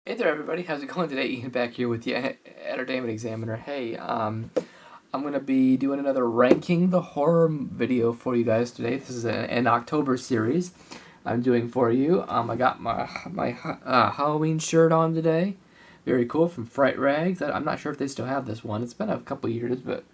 Hey there, everybody. How's it going today? Ian back here with the Entertainment Examiner. Hey, I'm going to be doing another Ranking the Horror video for you guys today. This is an October series I'm doing for you. I got my Halloween shirt on today. Very cool, from Fright Rags. I'm not sure if they still have this one. It's been a couple years, but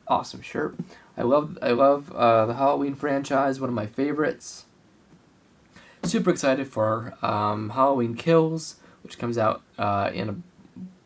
awesome shirt. I love the Halloween franchise, one of my favorites. Super excited for Halloween Kills, which comes out in a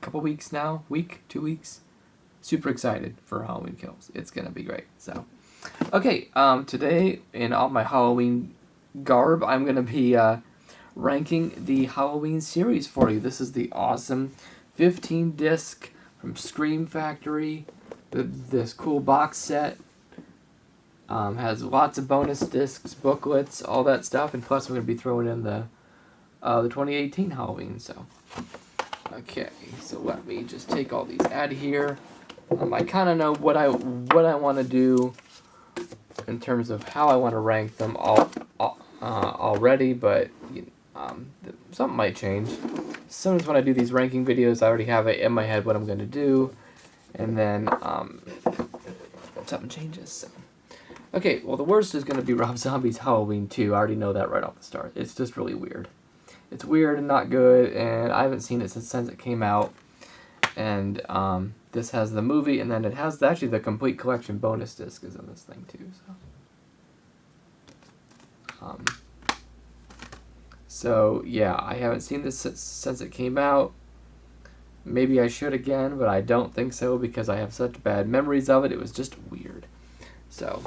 couple weeks now. 2 weeks. Super excited for Halloween Kills. It's gonna be great. So, okay. Today, in all my Halloween garb, I'm gonna be ranking the Halloween series for you. This is the awesome 15 disc from Scream Factory. This cool box set. Has lots of bonus discs, booklets, all that stuff, and plus I'm going to be throwing in the 2018 Halloween. So, okay, so let me just take all these out of here. I kind of know what I want to do in terms of how I want to rank them already, but something might change. Sometimes when I do these ranking videos, I already have it in my head what I'm going to do, and then something changes. So. Okay, well, the worst is going to be Rob Zombie's Halloween 2. I already know that right off the start. It's just really weird. It's weird and not good, and I haven't seen it since it came out. And this has the movie, and then it has actually the complete collection bonus disc is in this thing too. So yeah, I haven't seen this since it came out. Maybe I should again, but I don't think so because I have such bad memories of it. It was just weird. So.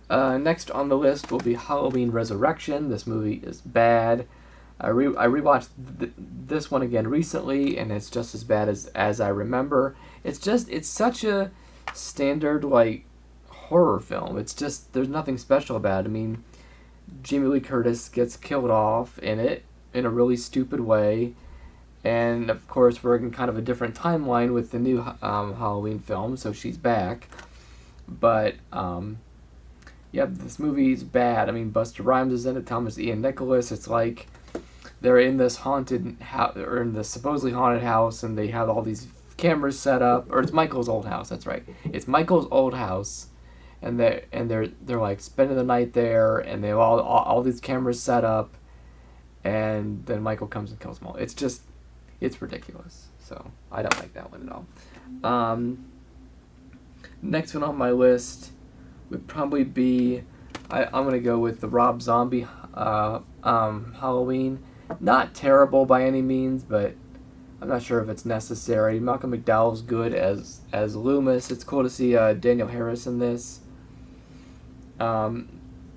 Next on the list will be Halloween Resurrection. This movie is bad. I rewatched this one again recently, and it's just as bad as I remember. It's such a standard, like, horror film. It's just, there's nothing special about it. I mean, Jamie Lee Curtis gets killed off in it in a really stupid way. And, of course, we're in kind of a different timeline with the new Halloween film, so she's back. But, yeah, this movie's bad. I mean, Busta Rhymes is in it, Thomas Ian Nicholas. It's like they're in this haunted house, or in this supposedly haunted house, and they have all these cameras set up. Or it's Michael's old house. That's right. It's Michael's old house, and they're like spending the night there, and they have all these cameras set up, and then Michael comes and kills them all. It's ridiculous. So I don't like that one at all. Next one on my list would probably be, I'm going to go with the Rob Zombie Halloween. Not terrible by any means, but I'm not sure if it's necessary. Malcolm McDowell's good as Loomis. It's cool to see Daniel Harris in this. Of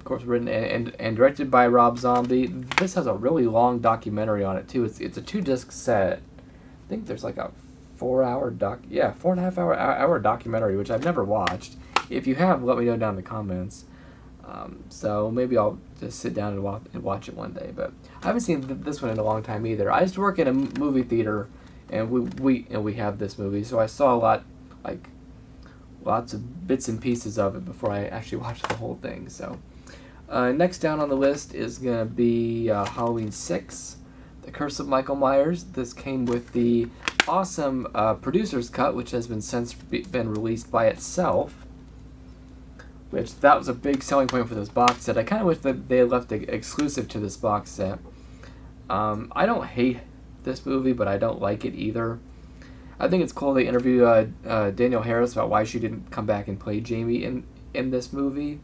course, written and directed by Rob Zombie. This has a really long documentary on it, too. It's a 2-disc set. I think there's like a 4-hour 4.5 hour documentary, which I've never watched. If you have, let me know down in the comments. So maybe I'll just sit down and watch it one day. But I haven't seen this one in a long time either. I used to work in a movie theater, and we have this movie, so I saw lots of bits and pieces of it before I actually watched the whole thing. So next down on the list is gonna be Halloween 6, The Curse of Michael Myers. This came with the awesome producer's cut, which has since been released by itself. Which, that was a big selling point for this box set. I kind of wish that they had left it exclusive to this box set. I don't hate this movie, but I don't like it either. I think it's cool they interview Daniel Harris about why she didn't come back and play Jamie in this movie.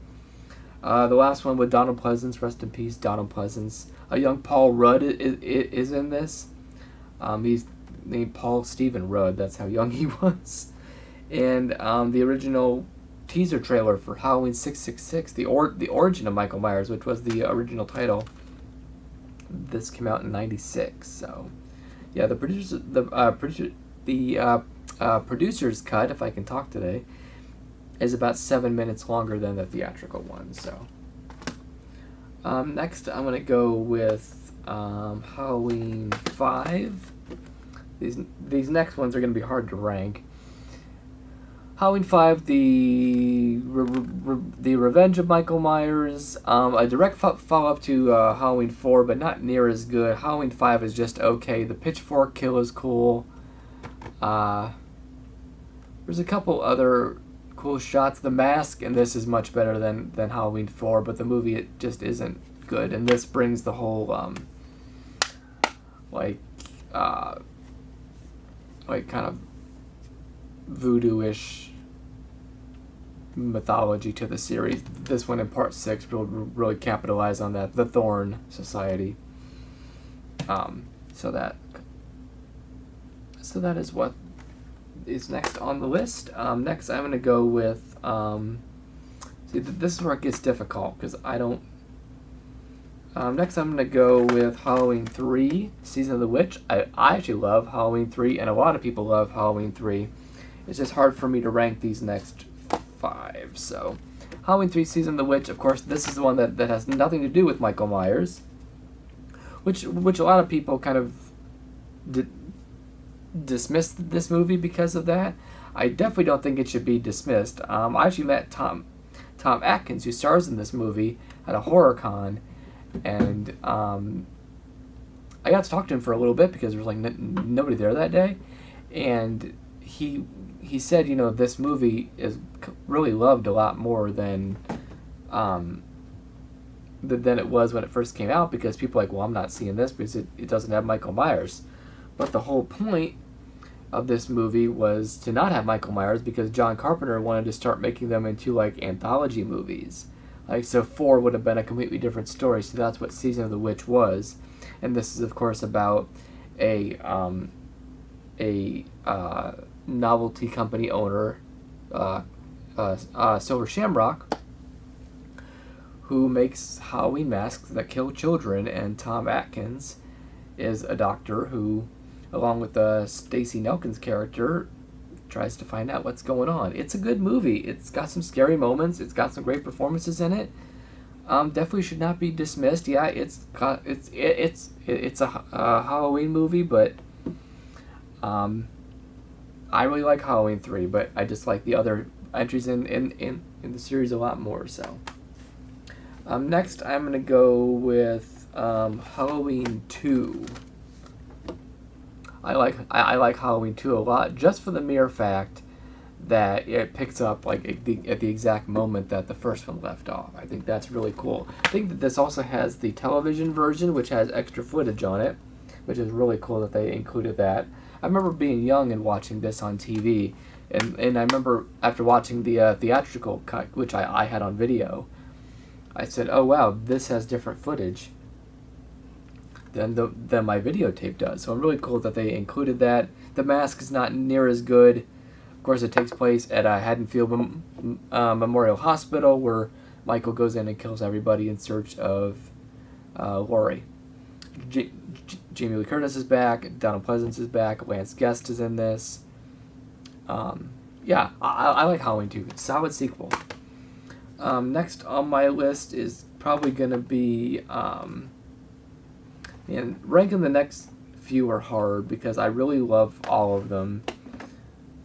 The last one with Donald Pleasance, rest in peace, Donald Pleasance. A young Paul Rudd is in this. He's named Paul Stephen Rudd. That's how young he was. And the original teaser trailer for Halloween 666, the origin of Michael Myers, which was the original title. This came out in '96. So, yeah, the producer's cut, if I can talk today, is about 7 minutes longer than the theatrical one. So, next I'm gonna go with Halloween 5. These next ones are gonna be hard to rank. Halloween 5, the The Revenge of Michael Myers, a direct follow-up to Halloween 4, but not near as good. Halloween 5 is just okay. The pitchfork kill is cool. There's a couple other cool shots. The mask in this is much better than Halloween 4, but the movie, it just isn't good. And this brings the whole like kind of voodoo-ish mythology to the series. This one in part 6 will really capitalize on that. The Thorn Society. So that is what is next on the list. Next, I'm gonna go with see, this is where it gets difficult because I don't. Next, I'm gonna go with Halloween 3, Season of the Witch. I actually love Halloween 3, and a lot of people love Halloween 3. It's just hard for me to rank these next 5. So, Halloween 3, Season of the Witch. Of course, this is the one that has nothing to do with Michael Myers, which a lot of people kind of dismissed this movie because of that. I definitely don't think it should be dismissed. I actually met Tom Atkins, who stars in this movie, at a horror con, and I got to talk to him for a little bit because there was like nobody there that day, and he said, you know, this movie is really loved a lot more than it was when it first came out, because people are like, well, I'm not seeing this because it doesn't have Michael Myers. But the whole point of this movie was to not have Michael Myers because John Carpenter wanted to start making them into like anthology movies. Like, so 4 would have been a completely different story. So that's what Season of the Witch was. And this is, of course, about a novelty company owner, Silver Shamrock, who makes Halloween masks that kill children. And Tom Atkins is a doctor who, along with Stacey Nelkin's character, tries to find out what's going on. It's a good movie. It's got some scary moments. It's got some great performances in it. Definitely should not be dismissed. Yeah, it's a Halloween movie, but I really like Halloween 3, but I just like the other entries in the series a lot more. So next, I'm gonna go with Halloween 2. I like Halloween 2 a lot, just for the mere fact that it picks up like at the exact moment that the first one left off. I think that's really cool. I think that this also has the television version, which has extra footage on it, which is really cool that they included that. I remember being young and watching this on TV, and I remember after watching the theatrical cut, which I had on video, I said, oh wow, this has different footage than my videotape does. So I'm really cool that they included that. The mask is not near as good. Of course, it takes place at Haddonfield Memorial Hospital, where Michael goes in and kills everybody in search of Laurie. Jamie Lee Curtis is back. Donald Pleasance is back. Lance Guest is in this. Yeah, I like Halloween 2. Solid sequel. Next on my list is probably going to be... and ranking the next few are hard because I really love all of them.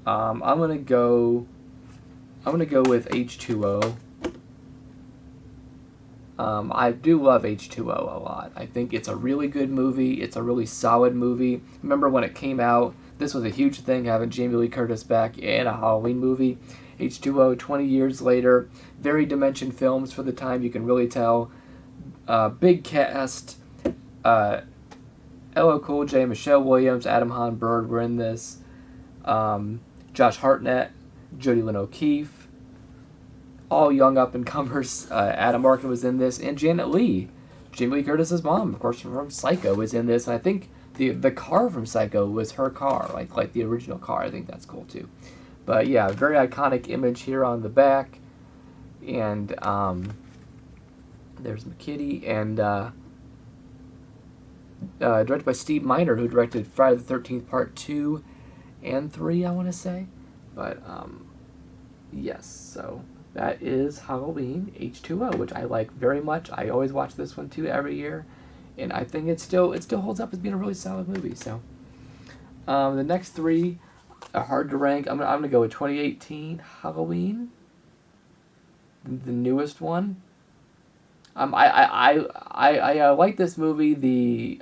I'm gonna go with H2O. I do love H2O a lot. I think it's a really good movie. It's a really solid movie. Remember when it came out, this was a huge thing, having Jamie Lee Curtis back in a Halloween movie. H2O, 20 years later, very Dimension Films for the time, you can really tell. Big cast. LL Cool J, Michelle Williams, Adam Hahn Bird were in this. Josh Hartnett, Jodie Lynn O'Keefe, all young up-and-comers. Adam Arkin was in this, and Janet Leigh, Jamie Lee Curtis's mom, of course, from Psycho, was in this. And I think the car from Psycho was her car, like the original car. I think that's cool too. But yeah, very iconic image here on the back, and there's McKitty, and directed by Steve Miner, who directed Friday the 13th Part 2 and 3, I want to say. But, yes, so that is Halloween H2O, which I like very much. I always watch this one, too, every year. And I think it still holds up as being a really solid movie. So, the next 3 are hard to rank. I'm gonna go with 2018 Halloween, the newest one. I like this movie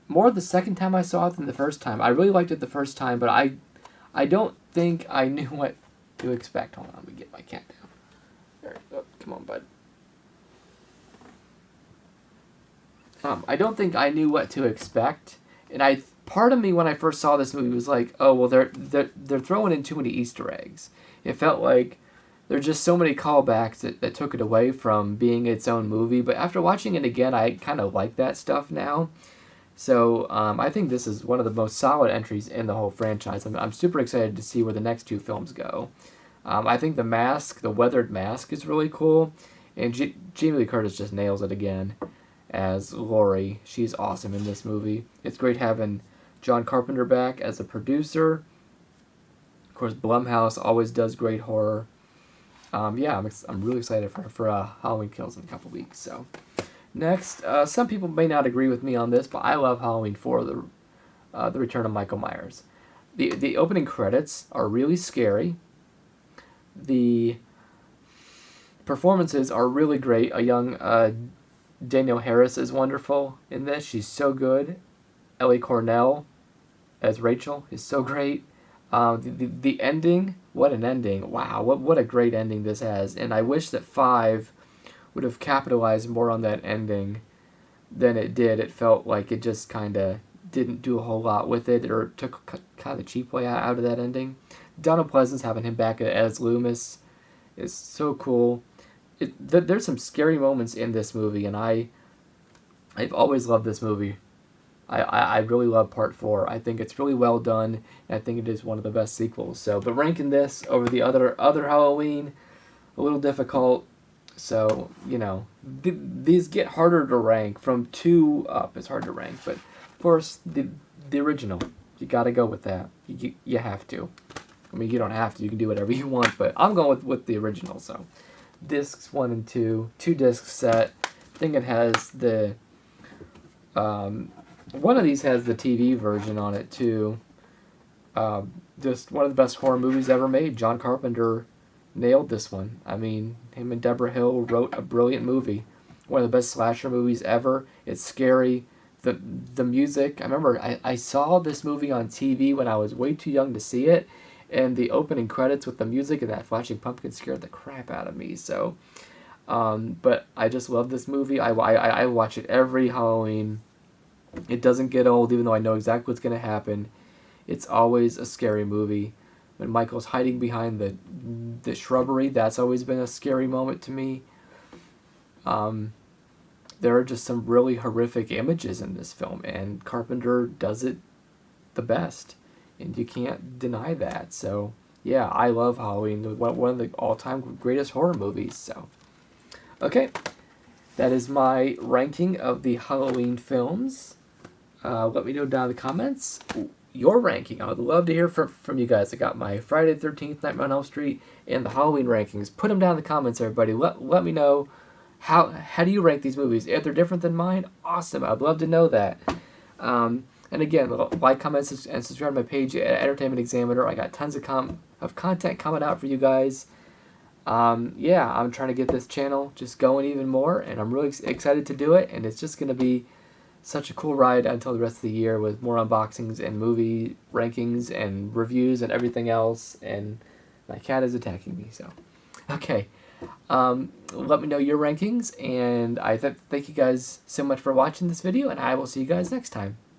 more the second time I saw it than the first time. I really liked it the first time, but I don't think I knew what to expect. Hold on, let me get my cat down. There, oh, come on, bud. I don't think I knew what to expect, and part of me when I first saw this movie was like, oh well, they're throwing in too many Easter eggs. It felt like there's just so many callbacks that took it away from being its own movie. But after watching it again, I kind of like that stuff now. So I think this is one of the most solid entries in the whole franchise. I'm super excited to see where the next two films go. I think the mask, the weathered mask, is really cool, and Jamie Lee Curtis just nails it again as Laurie. She's awesome in this movie. It's great having John Carpenter back as a producer. Of course, Blumhouse always does great horror. Yeah, I'm really excited for Halloween Kills in a couple weeks. So, next, some people may not agree with me on this, but I love Halloween 4, the Return of Michael Myers. The opening credits are really scary. The performances are really great. A young Danielle Harris is wonderful in this. She's so good. Ellie Cornell as Rachel is so great. The ending, what an ending. Wow, what a great ending this has. And I wish that 5 would have capitalized more on that ending than it did. It felt like it just kind of didn't do a whole lot with it, or took kind of the cheap way out of that ending. Donald Pleasance, having him back as Loomis, is so cool. There's some scary moments in this movie, and I've always loved this movie. I really love Part 4. I think it's really well done, and I think it is one of the best sequels. So, but ranking this over the other Halloween, a little difficult. So, you know, these get harder to rank. From 2 up, it's hard to rank. But, of course, the original, you got to go with that. You have to. I mean, you don't have to. You can do whatever you want, but I'm going with the original. So, discs 1 and 2, 2-disc set. I think it has the... one of these has the TV version on it, too. Just one of the best horror movies ever made. John Carpenter nailed this one. I mean, him and Deborah Hill wrote a brilliant movie. One of the best slasher movies ever. It's scary. The music, I remember I saw this movie on TV when I was way too young to see it, and the opening credits with the music and that flashing pumpkin scared the crap out of me. So, but I just love this movie. I watch it every Halloween. It doesn't get old, even though I know exactly what's going to happen. It's always a scary movie. When Michael's hiding behind the shrubbery, that's always been a scary moment to me. There are just some really horrific images in this film, and Carpenter does it the best, and you can't deny that. So, yeah, I love Halloween, one of the all-time greatest horror movies. So, okay, that is my ranking of the Halloween films. Let me know down in the comments your ranking. I would love to hear from you guys. I got my Friday the 13th, Nightmare on Elm Street, and the Halloween rankings. Put them down in the comments, everybody. Let me know how do you rank these movies. If they're different than mine, awesome. I'd love to know that. And again, like, comment, and subscribe to my page at Entertainment Examiner. I got tons of content coming out for you guys. Yeah, I'm trying to get this channel just going even more, and I'm really excited to do it, and it's just going to be such a cool ride until the rest of the year with more unboxings and movie rankings and reviews and everything else. And my cat is attacking me, so okay. Let me know your rankings, and I thank you guys so much for watching this video, and I will see you guys next time.